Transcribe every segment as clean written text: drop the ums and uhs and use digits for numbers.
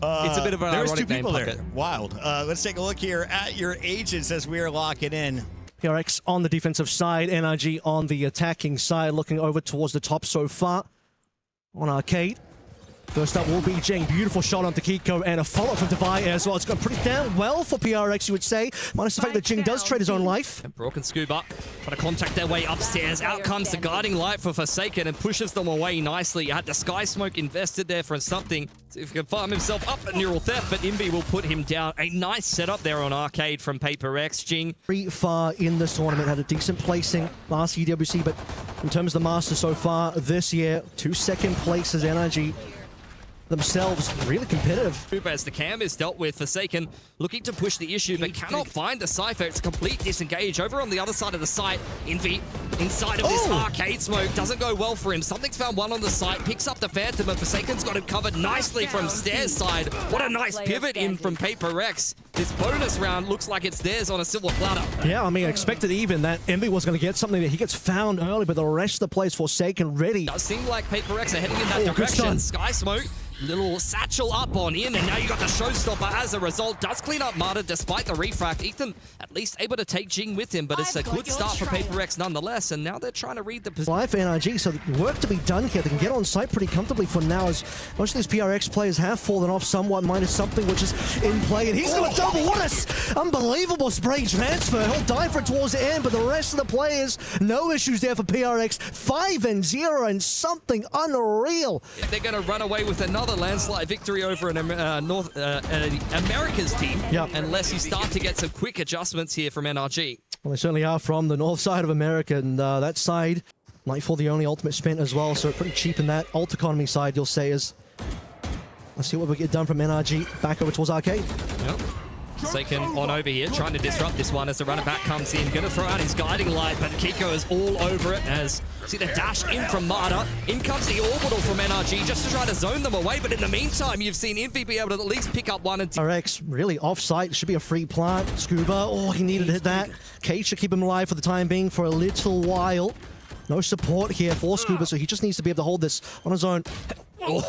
It's a bit of an There's two ironic name people there. pocket. Wild. Let's take a look here at your agents as we are locking in. PRX on the defensive side, NRG on the attacking side, looking over towards the top so far on Arcade. First up will be Jing. Beautiful shot onto Kiko and a follow-up from Devi as well. It's gone pretty damn well for PRX, you would say. Minus the fact that Jing does trade his own life. And Brook and Scuba trying to contact their way upstairs. Out comes the guiding light for Forsaken and pushes them away nicely. You had the Sky Smoke invested there for something. See if he can farm himself up at Neural Theft, but Invi will put him down. A nice setup there on Arcade from PRX. Jing. Very far in this tournament, had a decent placing last EWC, but in terms of the Masters so far this year, 2 second places NRG. Themselves really competitive. As the cam is dealt with, Forsaken looking to push the issue but cannot find the Cypher. It's a complete disengage over on the other side of the site. Invi inside of this Arcade Smoke doesn't go well for him. Something's found one on the site, picks up the Phantom, and Forsaken's got him covered nicely from Stairs side. What a nice pivot in from PRX. This bonus round looks like it's theirs on a silver platter. Yeah, I mean, I expected even that Envy was going to get something that he gets found early, but the rest of the players Forsaken ready. Does seem like PRX are heading in that direction. Sky Smoke. Little satchel up on in, and now you got the showstopper as a result. Does clean up Marta despite the refract. Ethan at least able to take Jing with him, but it's a good start for PRX nonetheless, and now they're trying to read the position. Live for NRG, so work to be done here. They can get on site pretty comfortably for now, as most of these PRX players have fallen off somewhat, minus something which is in play, and he's going to double. What a unbelievable spray transfer. He'll die for it towards the end, but the rest of the players, no issues there for PRX. 5-0 and something unreal. They're going to run away with another landslide victory over an America's team, unless you start to get some quick adjustments here from NRG. Well, they certainly are from the north side of America, and that side, Nightfall the only ultimate spent as well, so pretty cheap in that ult economy side, you'll say is. Let's see what we get done from NRG. Back over towards Arcade. Yep. Forsaken on over here, trying to disrupt this one as the runner back comes in. Gonna throw out his guiding light, but Kiko is all over it as see the dash in from Marta. In comes the orbital from NRG just to try to zone them away, but in the meantime, you've seen Envy be able to at least pick up one. And PRX really off-site, should be a free plant. Scuba, oh, he needed to hit that. Cage should keep him alive for the time being for a little while. No support here for Scuba, so he just needs to be able to hold this on his own. Oh,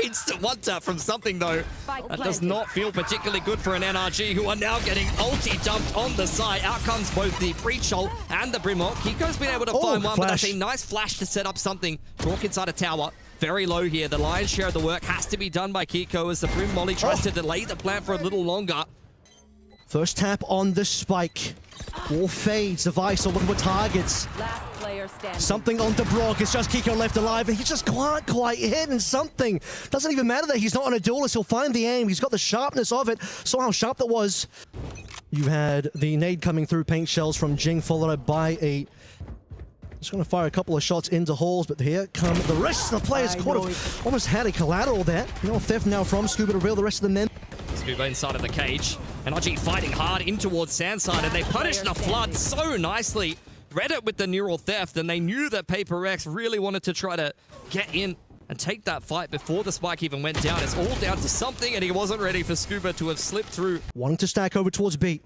instant one-tap from something, though. That does not feel particularly good for an NRG, who are now getting ulti-dumped on the side. Out comes both the Breach ult and the Brim ult. Kiko's been able to find one, but that's a nice flash to set up something. Talk inside a tower. Very low here. The lion's share of the work has to be done by Kiko as the Brim Molly tries to delay the plan for a little longer. First tap on the spike. Wall fades. Device looking for targets. Something on DeBrock. It's just Kiko left alive, and he just can't quite hit. And something doesn't even matter that he's not on a duelist. He'll find the aim. He's got the sharpness of it. Saw how sharp that was. You had the nade coming through, paint shells from Jing, followed up by a. Just going to fire a couple of shots into holes, but here come the rest of the players. Almost had a collateral there. No theft now from Scuba to reel the rest of the men. Scuba inside of the cage. NRG fighting hard in towards Sandside, and they punish the flood so nicely. Read it with the neural theft, and they knew that PRX really wanted to try to get in and take that fight before the spike even went down. It's all down to something, and he wasn't ready for Scuba to have slipped through. Wanting to stack over towards B.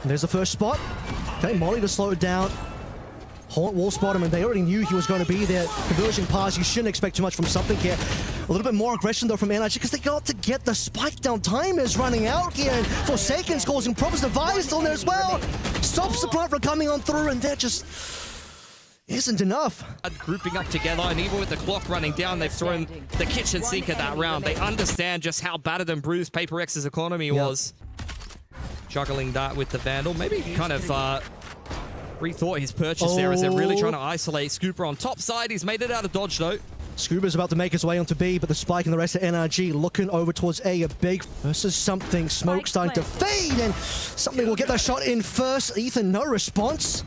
There's the first spot. Okay, Molly to slow it down. Haunt wall spot him, and they already knew he was going to be there. Conversion pass, you shouldn't expect too much from something here. A little bit more aggression though from NRG because they got to get the spike down. Time is running out here, and Forsaken's causing problems. Devi is still there as well. Stops the plant from coming on through, and that just isn't enough. Grouping up together, and even with the clock running down, they've thrown the kitchen sink at that round. They understand just how battered and bruised PRX's economy was. Juggling that with the Vandal, maybe kind of rethought his purchase there as they're really trying to isolate Scooper on top side. He's made it out of dodge though. Scuba's about to make his way onto B, but the spike and the rest of NRG looking over towards A big versus something. Smoke starting to fade, and something will get that shot in first. Ethan, no response.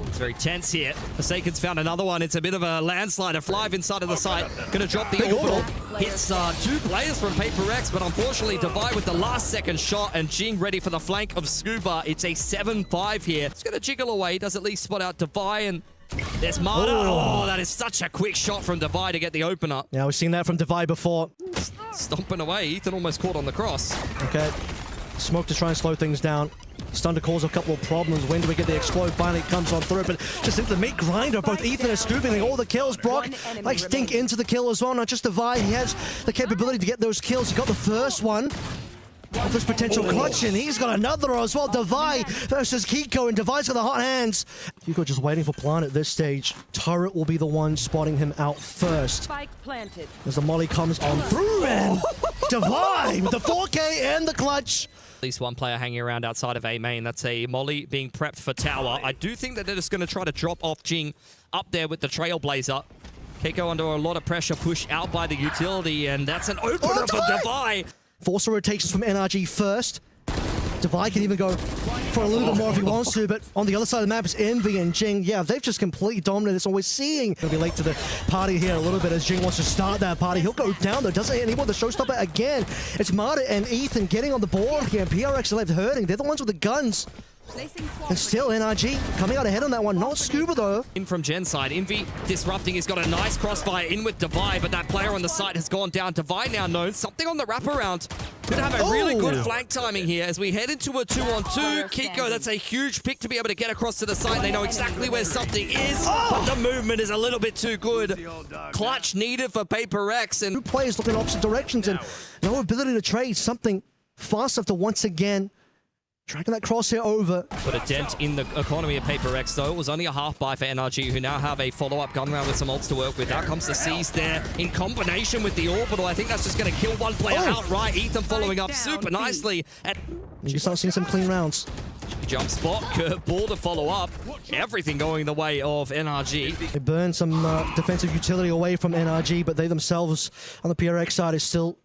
It's very tense here. Forsaken's found another one. It's a bit of a landslide. A fly inside of the site. Gonna drop the orbital. Hits two players from PRX, but unfortunately Devi with the last second shot, and Jing ready for the flank of Scuba. It's a 7-5 here. It's gonna jiggle away. Does at least spot out Devi, and there's Marta. Oh, that is such a quick shot from Devi to get the opener. Yeah, we've seen that from Devi before. Stomping away. Ethan almost caught on the cross. Okay. Smoke to try and slow things down. Stun to cause a couple of problems. When do we get the explode? Finally it comes on through, but just into the meat grinder. Both Ethan and Scuba getting all the kills. Brock likes Stink into the kill as well. Not just Divide. He has the capability to get those kills. He got the first one of this potential clutch, and he's got another as well. Divide versus Kiko, and Divide's got the hot hands. Kiko just waiting for Plant at this stage. Turret will be the one spotting him out first. Spike planted. As the molly comes on through, and Divide with the 4K and the clutch. At least one player hanging around outside of A main. That's a molly being prepped for tower. I do think that they're just going to try to drop off Jing up there with the Trailblazer. Keiko under a lot of pressure, pushed out by the utility, and that's an opener for Divide. Force rotations from NRG first. Divide can even go for a little bit more if he wants to, but on the other side of the map is Envy and Jing. Yeah, they've just completely dominated this, and we're seeing he'll be late to the party here a little bit as Jing wants to start that party. He'll go down though, doesn't hit anyone. The showstopper again. It's Marta and Ethan getting on the board here, and PRX are left hurting. They're the ones with the guns. And still NRG coming out ahead on that one. Not Scuba though. In from Gen's side, Envy disrupting. He's got a nice crossfire in with Divide, but that player on the side has gone down. Divide now knows something on the wraparound. Could have a really good flank timing here as we head into a 2-on-2. Kiko, that's a huge pick to be able to get across to the side. They know exactly where something is, but the movement is a little bit too good. Clutch needed for PRX, and Two players looking opposite directions and no ability to trade. Something fast enough to once again dragging that crosshair over. put a dent in the economy of PRX, though. It was only a half buy for NRG, who now have a follow-up gun round with some ults to work with. Out comes the C's there in combination with the orbital. I think that's just going to kill one player outright. Ethan following up super nicely. And you start seeing some clean rounds. jump spot, curveball to follow up. Everything going the way of NRG. They burn some defensive utility away from NRG, but they themselves on the PRX side is still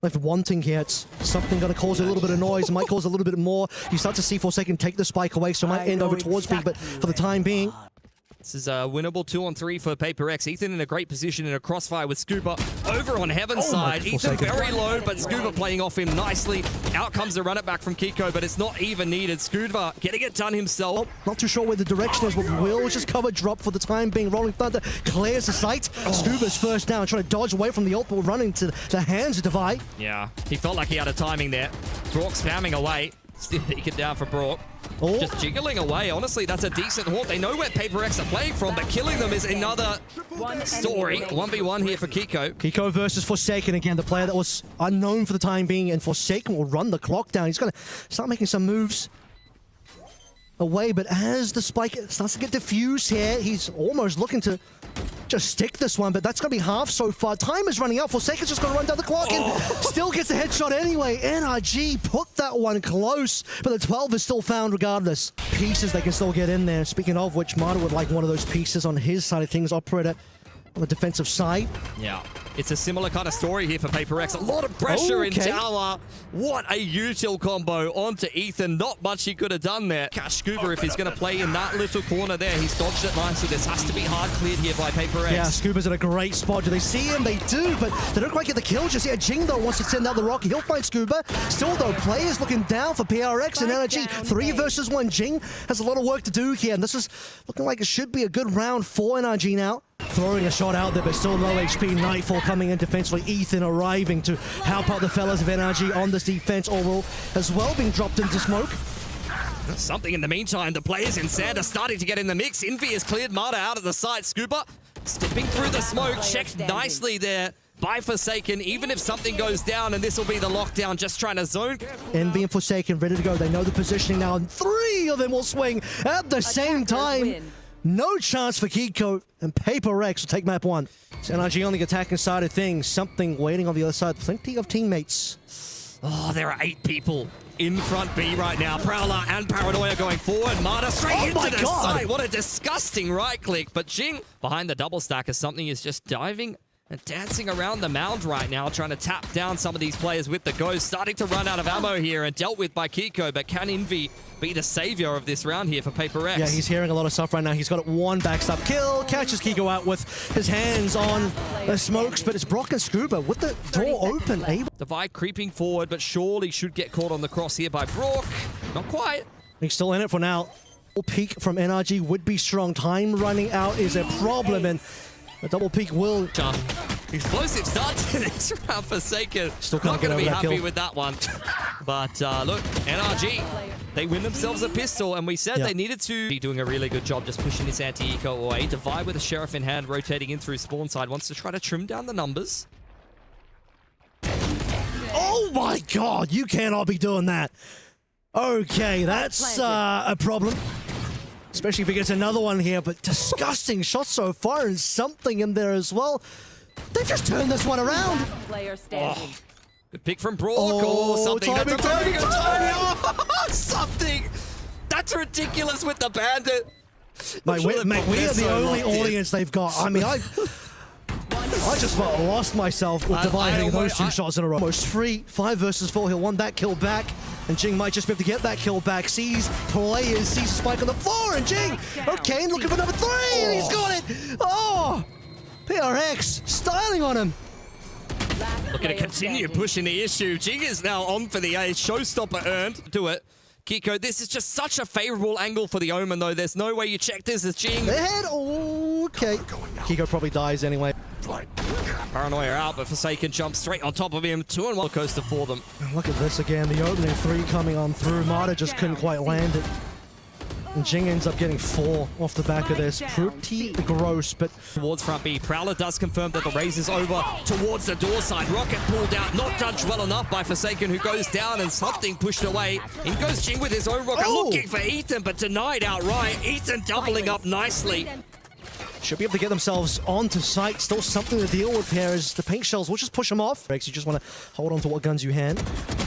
left wanting here. It's something going to cause a little bit of noise. It might cause a little bit more. You start to see Forsaken take the spike away, so it might end over towards me, but for the time being, this is a winnable 2-on-3 for PRX. Ethan in a great position in a crossfire with Scuba over on Heaven's side. Ethan very low, but Scuba playing off him nicely. Out comes the run it back from Kiko, but it's not even needed. Scuba getting it done himself. not too sure where the direction is, but will just cover drop for the time being. Rolling Thunder clears the sight. Scuba's first down, trying to dodge away from the ult, but running to the hands of Divide. Yeah, he felt like he had a timing there. Brock spamming away. Still taken down for Brock. Just jiggling away. Honestly, that's a decent haunt. They know where PRX are playing from, but killing them is another story. 1v1 here for Kiko. Kiko versus Forsaken again, the player that was unknown for the time being, and Forsaken will run the clock down. He's going to start making some moves away, but as the spike starts to get diffused here, he's almost looking to just stick this one, but that's going to be half so far. Time is running out. Forsaken's just going to run down the clock and still gets a headshot anyway. NRG put that one close, but the 12 is still found regardless. Pieces they can still get in there. Speaking of which, Marta would like one of those pieces on his side of things. Operator on the defensive side. Yeah, it's a similar kind of story here for PRX. A lot of pressure in tower. What a util combo onto Ethan. Not much he could have done there. Catch Scuba if he's going to play in that little corner there. He's dodged it nicely. This has to be hard cleared here by PRX. Yeah, Scuba's in a great spot. Do they see him? They do, but they don't quite get the kill just yet. Jing, though, wants to send out the rocket. He'll find Scuba. Still, though, players looking down for PRX and NRG. 3 versus 1. Jing has a lot of work to do here, and this is looking like it should be a good round for NRG now. Throwing a shot out there, but still low HP. Nightfall coming in defensively. Ethan arriving to help out the fellas of NRG on this defense. Oral as well being dropped into smoke. Something in the meantime. The players in Sand are starting to get in the mix. Envy has cleared Marta out of the site. Scuba stepping through the smoke. Checked nicely there by Forsaken. Even if something goes down, and this will be the lockdown, just trying to zone. Envy and Forsaken ready to go. They know the positioning now, and 3 of them will swing at the same time. No chance for Kiko, and PRX will take map 1. It's NRG on the attacking side of things. Something waiting on the other side. Plenty of teammates. Oh, there are 8 people in front B right now. Prowler and Paranoia going forward. Marta straight into the side. What a disgusting right click. But Jing behind the double stack as something is just diving and dancing around the mound right now, trying to tap down some of these players with the ghost. Starting to run out of ammo here and dealt with by Kiko, but can Envy be the savior of this round here for PRX? Yeah, he's hearing a lot of stuff right now. He's got 1 backstab kill, catches Kiko out with his hands on the smokes, but it's Brock and Scuba with the door open. Divide creeping forward, but surely should get caught on the cross here by Brock. Not quite. He's still in it for now. Peak from NRG would be strong. Time running out is a problem, and a double peak will... Explosive start to this round. Forsaken. Still not going to be happy kill with that one. But look, NRG They win themselves a pistol, and we said they needed to be doing a really good job just pushing this anti-eco away. Divide with a Sheriff in hand, rotating in through spawn side, wants to try to trim down the numbers. Oh my god, you cannot be doing that. Okay, that's a problem. Especially if he gets another one here, but disgusting shots so far and something in there as well. They've just turned this one around. Player standing. Good pick from Brock or something. Timing. Oh, something. That's ridiculous with the bandit. Mate, we are the only audience they've got. I mean, I just about lost myself with dividing those two shots in a row. Almost free, 5 versus 4. He'll want that kill back, and Jing might just be able to get that kill back. Sees players, sees a spike on the floor, and Jing, okay, looking for number 3, and he's got it. Oh, PRX styling on him. Looking to continue pushing the issue. Jing is now on for the A. Showstopper earned. Do it. Kiko, this is just such a favorable angle for the Omen, though. There's no way you check this as Jing. Ahead. Okay. Kiko probably dies anyway. Paranoia out, but Forsaken jumps straight on top of him. 2-1 coaster for them. Look at this again. The opening 3 coming on through. Mata just couldn't quite land it. And Jing ends up getting 4 off the back of this. Pretty gross, but... Towards front B. Prowler does confirm that the raise is over towards the door side. Rocket pulled out, not judged well enough by Forsaken, who goes down, and something pushed away. In goes Jing with his own rocket, looking for Ethan, but denied outright. Ethan doubling up nicely. Should be able to get themselves onto site. Still something to deal with here as the pink shells will just push them off. You just want to hold on to what guns you hand.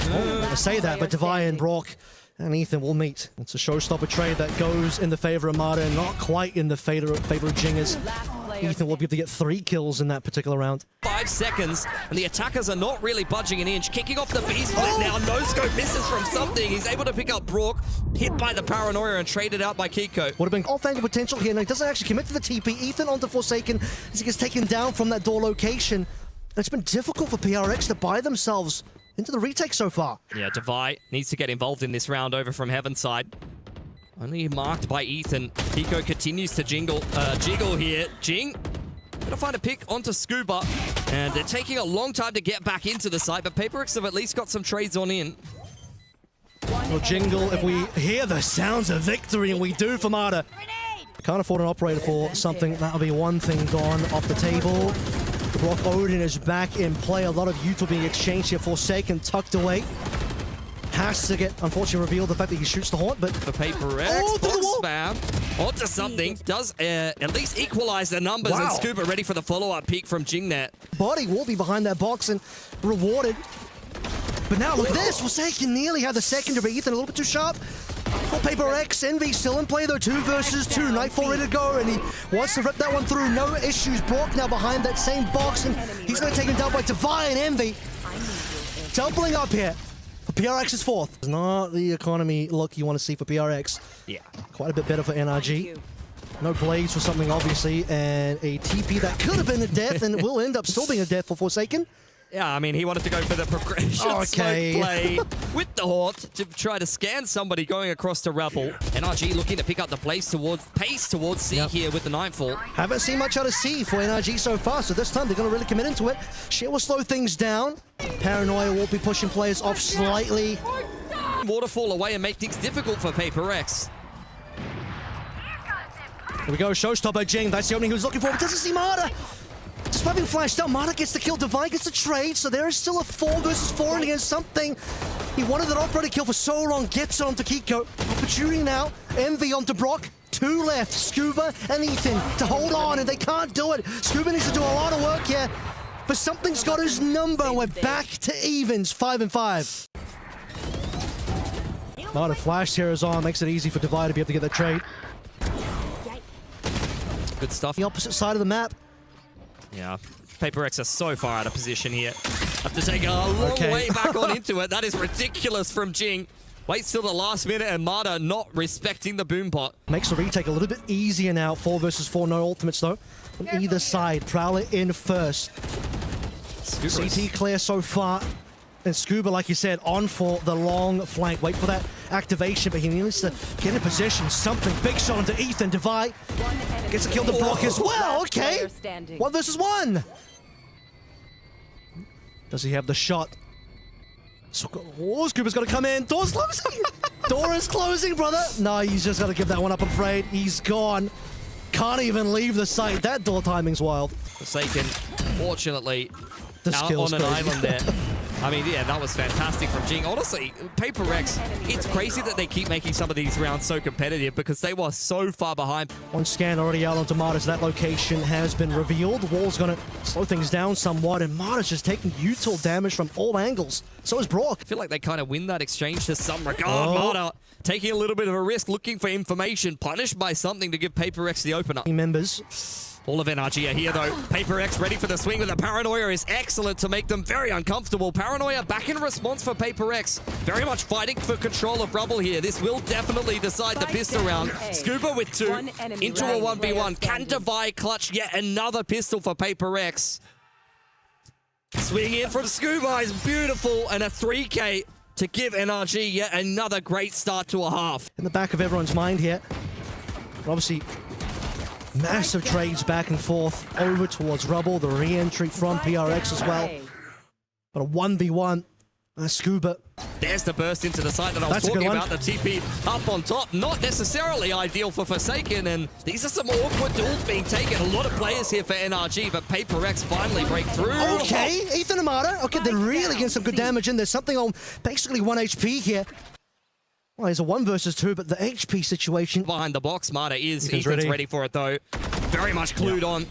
I say that, but Devi and Brock and Ethan will meet. It's a showstopper trade that goes in the favor of Mata and not quite in the favor of Jingers. Ethan will be able to get 3 kills in that particular round. 5 seconds, and the attackers are not really budging an inch. Kicking off the B-split now. No scope misses from something. He's able to pick up Brock, hit by the Paranoia and traded out by Kiko. Would have been off-angle potential here, and he doesn't actually commit to the TP. Ethan onto Forsaken as he gets taken down from that door location. It's been difficult for PRX to buy themselves into the retake so far. Yeah, Devi needs to get involved in this round over from Heaven side. Only marked by Ethan. Kiko continues to jiggle here. Jing, gonna find a pick onto Scuba. And they're taking a long time to get back into the site, but PaperX have at least got some trades on in. Well, Jingle, if we hear the sounds of victory, and we do for Mata. Can't afford an operator for something. That'll be one thing gone off the table. Brock Odin is back in play. A lot of youth being exchanged here. Forsaken tucked away. Has to get, unfortunately, revealed the fact that he shoots the haunt, but... For PaperX, box spam onto something. Does at least equalize the numbers, and Scuba ready for the follow-up peek from Jingnet. Body will be behind that box and rewarded. But now look at this. Forsaken nearly had the secondary. Ethan a little bit too sharp. For PaperX, Envy still in play though. 2 versus 2. Nightfall ready to go, and he wants to rip that one through. No issues. Brock now behind that same box, and he's going to take him down by Devi and Envy. Doubling up here. For PRX's 4th. It's not the economy look you want to see for PRX. Yeah. Quite a bit better for NRG. No blades for something, obviously, and a TP that could have been a death and will end up still being a death for Forsaken. Yeah, I mean, he wanted to go for the progression smoke play with the Haunt to try to scan somebody going across to Rebel. NRG looking to pick up the pace towards C here with the Nightfall. Haven't seen much out of C for NRG so far, so this time they're going to really commit into it. Shit will slow things down. Paranoia will be pushing players off slightly. Waterfall away and make things difficult for PaperX. Here we go, showstopper Jing. That's the opening he was looking for, but doesn't see Mata. Despite being flashed out, Mata gets the kill, Devi gets the trade, so there is still a 4 versus 4 against something. He wanted that operator kill for so long, gets it onto Kiko. Opportunity now, Envy onto Brock. 2 left, Scuba and Ethan to hold on, and they can't do it. Scuba needs to do a lot of work here, but something's got his number, and we're back to evens, 5-5. Mata flash here is on, makes it easy for Devi to be able to get the trade. Good stuff. The opposite side of the map. Yeah, PaperX are so far out of position here. Have to take a long way back on into it. That is ridiculous from Jing. Waits till the last minute, and Mata not respecting the boom pot. Makes the retake a little bit easier now. 4 versus 4, no ultimates though. On either side, Prowler in first. CT clear so far. And Scuba, like you said, on for the long flank. Wait for that activation, but he needs to get in position. Something big shot into Ethan. Devi gets a kill to Brock as well. Okay. 1 versus 1. Does he have the shot? Oh, Scuba's got to come in. Doors closing. Door is closing, brother. No, he's just got to give that one up, I'm afraid. He's gone. Can't even leave the site. That door timing's wild. Forsaken, fortunately, The out skill's on an crazy. island there. I mean, yeah, that was fantastic from Jing. Honestly, PRX, it's crazy that they keep making some of these rounds so competitive because they were so far behind. One scan already out onto Martis. That location has been revealed. Wall's going to slow things down somewhat, and Martis just taking util damage from all angles. So is Brock. I feel like they kind of win that exchange to some regard. Oh. Marta taking a little bit of a risk, looking for information, punished by something to give PRX the opener. Members. All of NRG are here though. PRX ready for the swing with the Paranoia is excellent to make them very uncomfortable. Paranoia back in response for PRX. Very much fighting for control of Rubble here. This will definitely decide the pistol round. Scuba with 2 into a 1v1. Can Devi clutch yet another pistol for PRX? Swing in from Scuba is beautiful, and a 3K to give NRG yet another great start to a half. In the back of everyone's mind here. But obviously, massive trades back and forth over towards Rubble. The re-entry from PRX as well. But a 1v1. Scuba. There's the burst into the site that I was talking about. The TP up on top. Not necessarily ideal for Forsaken, and these are some awkward duels being taken. A lot of players here for NRG, but PRX finally break through. Okay, Ethan and Amada. Okay, they're really getting some good damage in. There's something on basically 1 HP here. Well, it's a 1 versus 2, but the HP situation. Behind the box, Marta is. Ethan's ready for it though. Very much clued on.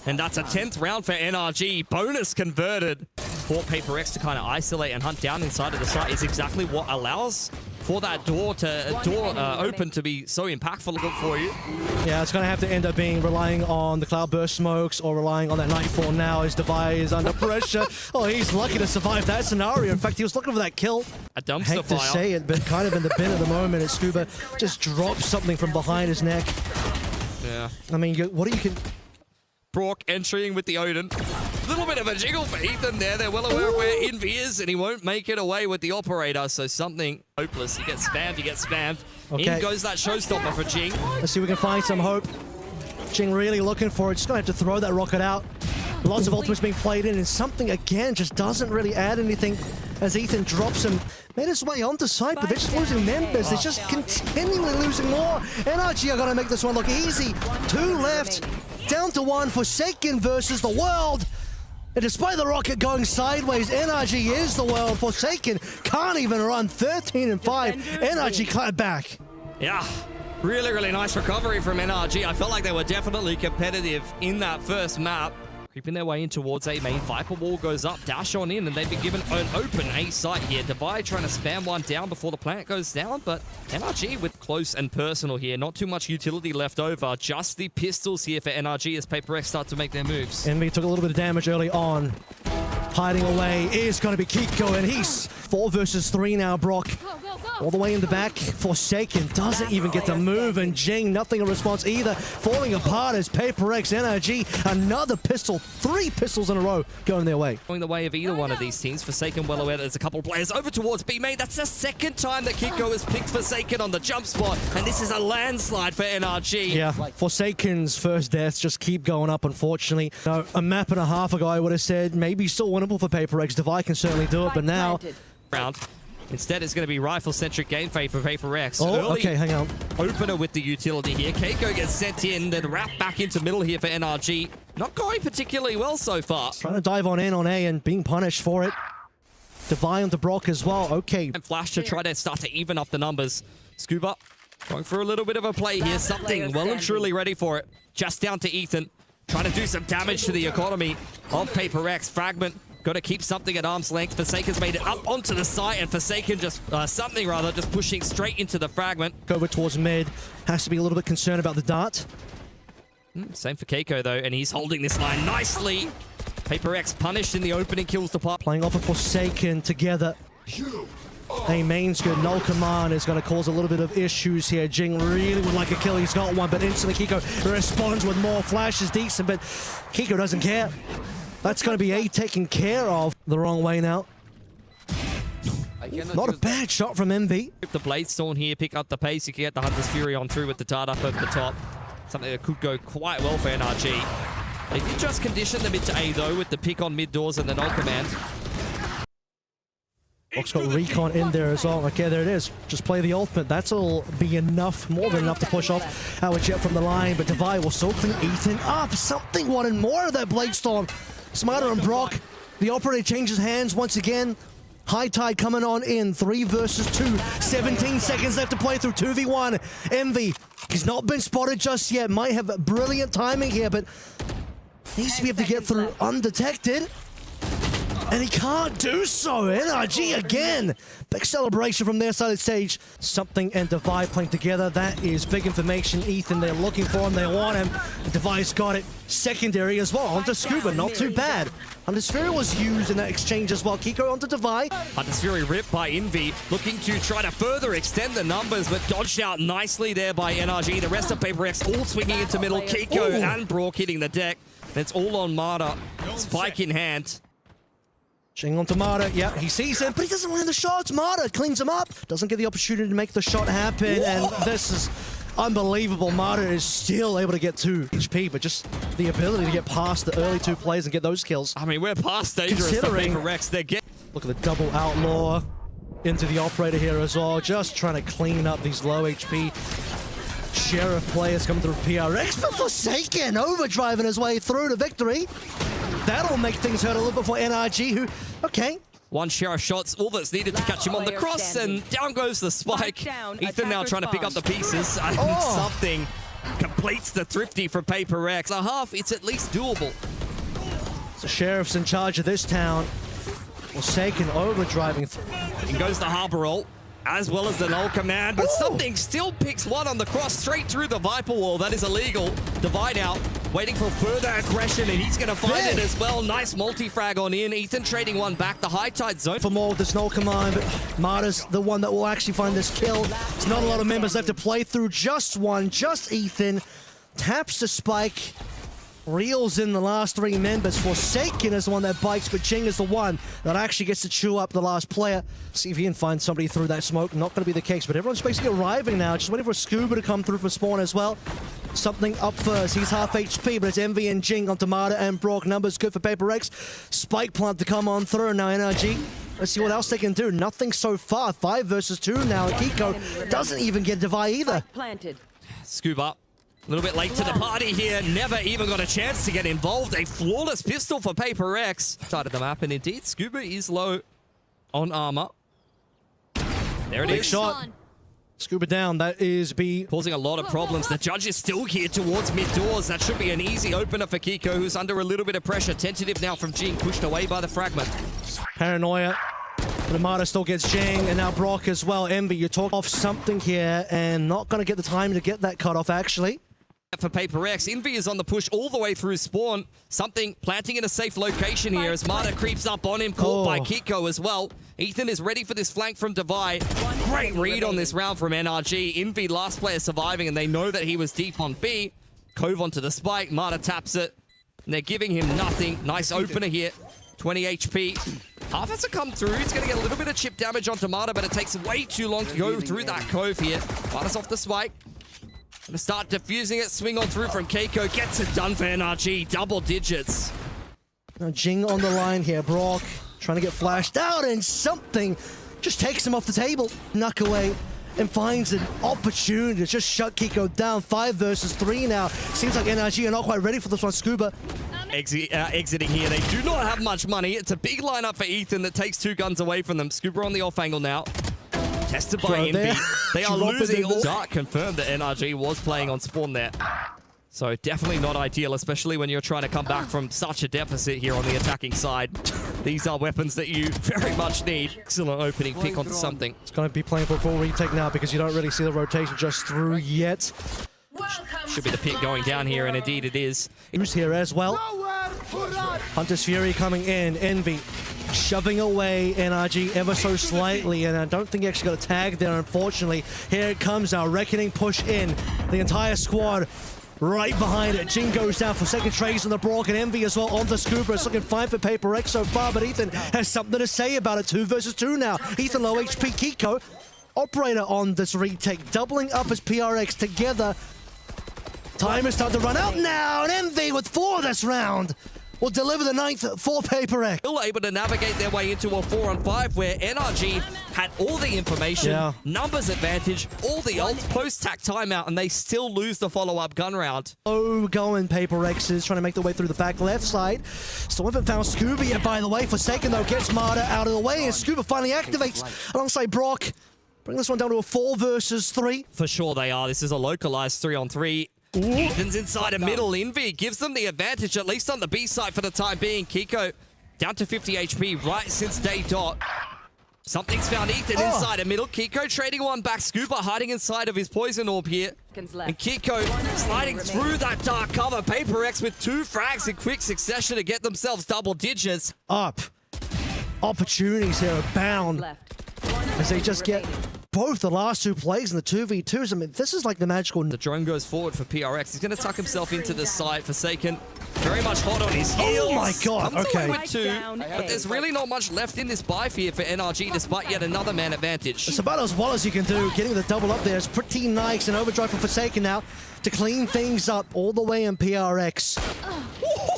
And that's a 10th round for NRG. Bonus converted. For PRX to kind of isolate and hunt down inside of the site is exactly what allows for that door open to be so impactful for you. Yeah, it's going to have to end up being relying on the Cloudburst smokes or relying on that Nightfall now as Devi is under pressure. Oh, he's lucky to survive that scenario. In fact, he was looking for that kill. A dumpster Hate to fire. say it, but kind of in the bin at the moment. As Scuba just drops something from behind his neck. Yeah. I mean, what do you can... Brock entering with the Odin. A little bit of a jiggle for Ethan there. They're well aware of where Envy is, and he won't make it away with the operator. So something hopeless. He gets spammed. Okay. In goes that showstopper for Jing. Let's see if we can find some hope. Jing really looking for it. Just going to have to throw that rocket out. Lots of ultimates being played in, and something, again, just doesn't really add anything as Ethan drops him. Made his way onto site, but they're just losing members. They're just continually losing more. NRG are going to make this one look easy. 2 left. Down to 1. Forsaken versus the world. And despite the rocket going sideways, NRG is the world. Forsaken can't even run. 13 and 5. NRG clapped back. Yeah. Really, really nice recovery from NRG. I felt like they were definitely competitive in that first map. Creeping their way in towards A main. Viper wall goes up, dash on in, and they've been given an open A site here. Devi trying to spam one down before the plant goes down, but NRG with close and personal here. Not too much utility left over. Just the pistols here for NRG as PRX start to make their moves. Envy took a little bit of damage early on. Hiding away is going to be Kiko, and he's 4 versus 3 now, Brock. All the way in the back. Forsaken doesn't even get to move, and Jing, nothing in response either. Falling apart as PRX, NRG, another pistol. 3 pistols in a row going their way. Going the way of either one of these teams. Forsaken well aware that there's a couple of players over towards B main. That's the second time that Kiko has picked Forsaken on the jump spot, and this is a landslide for NRG. Yeah, Forsaken's first deaths just keep going up, unfortunately. No, a map and a half ago, I would have said maybe still winnable for PRX. Devi can certainly do it, but now... Round. Instead, it's going to be rifle-centric gameplay for PRX. Oh, Early okay, hang on. opener with the utility here. Keiko gets sent in, then wrapped back into middle here for NRG. Not going particularly well so far. Trying to dive on A and being punished for it. Devi onto Brock as well. Okay. And Flash to try to start to even up the numbers. Scuba going for a little bit of a play here. Something well and truly ready for it. Just down to Ethan. Trying to do some damage to the economy of PRX. Fragment. Got to keep something at arm's length. Forsaken's made it up onto the site, and Forsaken just pushing straight into the fragment. Over towards mid. Has to be a little bit concerned about the dart. Same for Keiko though, and he's holding this line nicely. PRX punished in the opening kills department. Playing off of Forsaken together. A main's good. Null command is going to cause a little bit of issues here. Jing really would like a kill. He's got one, but instantly Kiko responds with more. Flash is decent, but Kiko doesn't care. That's going to be A taken care of the wrong way now. Not a bad shot from MV. The Bladestone here, pick up the pace. You can get the Hunter's Fury on through with the dart up over the top. Something that could go quite well for NRG. They did just condition the mid to A though with the pick on mid doors and the null command. Brock's got recon in there as well. Okay, there it is. Just play the ultimate. That'll be enough, more than enough to push off our jet from the line. But Devi will still clean Ethan up. Something wanted more of that Blade Storm. Smarter and Brock. The operator changes hands once again. High Tide coming on in. 3 versus 2. 17 seconds left to play through 2v1. Envy. He's not been spotted just yet. Might have brilliant timing here, but needs to be able to get through undetected. And he can't do so. NRG again. Big celebration from their side of the stage. Something and Devi playing together. That is big information. Ethan, they're looking for him. They want him. Devi's got it. Secondary as well. Onto Scuba. Not too bad. Undersphere was used in that exchange as well. Kiko onto Devi. Undersphere ripped by Envy, looking to try to further extend the numbers, but dodged out nicely there by NRG. The rest of PRX all swinging into middle. Kiko and Brock hitting the deck. It's all on Marta. Spike in hand. Ching onto Marta. Yeah, he sees him, but he doesn't land the shots. Marta cleans him up. Doesn't get the opportunity to make the shot happen. And this is unbelievable. Marta is still able to get 2 HP, but just the ability to get past the early 2 plays and get those kills. I mean, we're past dangerous for PRX. They're getting... Look at the double outlaw into the operator here as well. Just trying to clean up these low HP Sheriff players coming through PRX. But Forsaken overdriving his way through to victory. That'll make things hurt a little bit for NRG, who, okay. 1 Sheriff shots, all that's needed to catch him on the cross, and down goes the spike. Ethan now trying to pick up the pieces, and something completes the thrifty for PRX. A half, it's at least doable. So Sheriff's in charge of this town. Forsaken overdriving. In goes the Harbor roll, as well as the null command, but something still picks 1 on the cross straight through the Viper wall. That is illegal. Divide out, waiting for further aggression, and he's going to find it as well. Nice multi-frag on in. Ethan trading 1 back. The High Tide zone. For more with this null command, but Marta's the one that will actually find this kill. There's not a lot of members left to play through. Just 1, just Ethan. Taps the spike. Reels in the last 3 members. Forsaken is the one that bites, but Ching is the one that actually gets to chew up the last player. See if he can find somebody through that smoke. Not going to be the case, but everyone's basically arriving now. Just waiting for Scuba to come through for spawn as well. Something up first. He's half HP, but it's Envy and Jing onto Marta and Brock. Numbers good for PRX. Spike plant to come on through. Now NRG. Let's see what else they can do. Nothing so far. 5 versus 2 now. Kiko doesn't even get Devi either. Scuba. A little bit late to the party here. Never even got a chance to get involved. A flawless pistol for PRX. Side of the map, and indeed, Scuba is low on armor. There it is. Big shot. Scuba down. That is B. Causing a lot of problems. The judge is still here towards mid doors. That should be an easy opener for Kiko, who's under a little bit of pressure. Tentative now from Jing, pushed away by the fragment. Paranoia. But Marta still gets Jing, and now Brock as well. Envy, you talk off something here, and not going to get the time to get that cut off, actually. For PRX, Envy is on the push all the way through spawn. Something planting in a safe location here as Marta creeps up on him, caught by Kiko as well. Ethan is ready for this flank from Devi. Great read on this round from NRG. Envy last player surviving, and they know that he was deep on B. Cove onto the spike, Marta taps it, and they're giving him nothing. Nice opener here, 20 HP. Half has to come through. He's going to get a little bit of chip damage onto Marta, but it takes way too long to go through that cove here. Marta's off the spike. Gonna start defusing it, swing on through from Keiko, gets it done for NRG, double digits. Now Jing on the line here, Brock trying to get flashed out, and something just takes him off the table. Knuck away and finds an opportunity to just shut Kiko down. 5 versus 3 now. Seems like NRG are not quite ready for this one. Scuba. Exiting here, they do not have much money. It's a big lineup for Ethan that takes 2 guns away from them. Scuba on the off angle now. Tested by Envy. They are losing all. Dark confirmed that NRG was playing on spawn there. So definitely not ideal, especially when you're trying to come back from such a deficit here on the attacking side. These are weapons that you very much need. Excellent opening pick onto something. It's going to be playing for a full retake now because you don't really see the rotation just through yet. Should be the pick going down here, and indeed it is. Who's here as well? Hunter's Fury coming in. Envy shoving away NRG ever so slightly, and I don't think he actually got a tag there, unfortunately. Here it comes now. Reckoning push in. The entire squad right behind it. Jing goes down for second trades on the Brock, and Envy as well on the Scuba. It's looking fine for PRX so far, but Ethan has something to say about it. 2 versus 2 now. Ethan low HP. Kiko, operator on this retake, doubling up his PRX together. Time is starting to run out now, and Envy with 4 this round. will deliver the 9th for PaperX. Still able to navigate their way into a 4-on-5 where NRG had all the information, numbers advantage, all the ults, post-tack timeout, and they still lose the follow-up gun round. Oh, going PaperX is trying to make their way through the back left side. Still haven't found Scuba yet, by the way. Forsaken, though, gets Marta out of the way, and Scuba finally activates alongside Brock. Bring this one down to a 4 versus 3. For sure they are. This is a localized 3-on-3. Ethan's inside a middle. Envy gives them the advantage, at least on the B side for the time being. Kiko down to 50 HP right since day dot. Something's found Ethan inside a middle. Kiko trading one back. Scuba hiding inside of his poison orb here. And Kiko sliding through that dark cover. PaperX with 2 frags in quick succession to get themselves double digits. Up. Opportunities here abound as they just get both the last 2 plays and the 2v2s. I mean, this is like the magical... The drone goes forward for PRX. He's going to tuck himself into the site. Forsaken very much hot on his heels. Oh my god, Comes okay. away with 2, but there's really not much left in this buy here for NRG despite yet another man advantage. It's about as well as you can do. Getting the double up there is pretty nice. And overdrive for Forsaken now to clean things up all the way in PRX.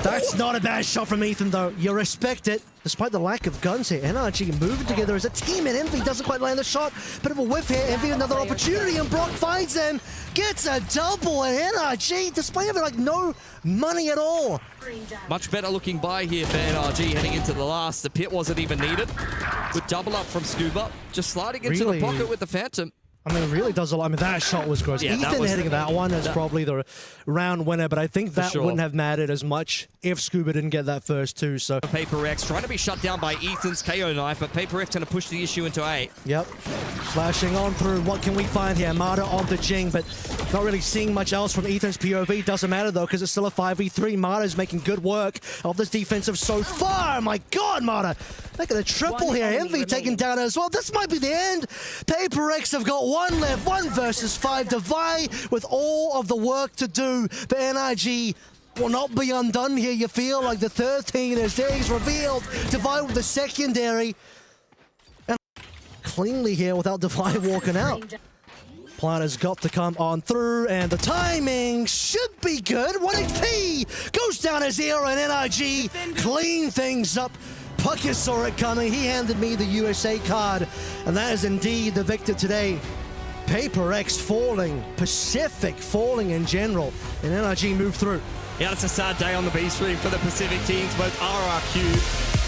That's not a bad shot from Ethan, though. You respect it. Despite the lack of guns here, NRG moving together as a team, and Envy doesn't quite land the shot. Bit of a whiff here. Envy another opportunity, and Brock finds them. Gets a double, and NRG, despite having like no money at all. Much better looking buy here for NRG heading into the last. The pit wasn't even needed. Good double up from Scuba. Just sliding into the pocket with the Phantom. I mean, it really does a lot. I mean, that shot was gross. Yeah, Ethan hitting that one is probably the round winner, but I think that wouldn't have mattered as much if Scuba didn't get that first 2, so... PaperX trying to be shut down by Ethan's KO knife, but PaperX going to push the issue into A. Yep. Flashing on through. What can we find here? Marta on the Jing, but not really seeing much else from Ethan's POV. Doesn't matter, though, because it's still a 5v3. Marta's making good work of this defensive so far. My god, Marta! Making a triple here. Envy taken down as well. This might be the end. PaperX have got 1 left. 1 versus 5. Divide with all of the work to do. But NRG will not be undone here. You feel like the 13 is there. He's revealed. Divide with the secondary. And cleanly here without Divide walking out. Plan has got to come on through, and the timing should be good. 1 HP goes down as zero, and NRG clean things up. Puckett saw it coming. He handed me the USA card, and that is indeed the victor today. PaperX falling, Pacific falling in general, and NRG move through. Yeah, it's a sad day on the B stream for the Pacific teams, both RRQ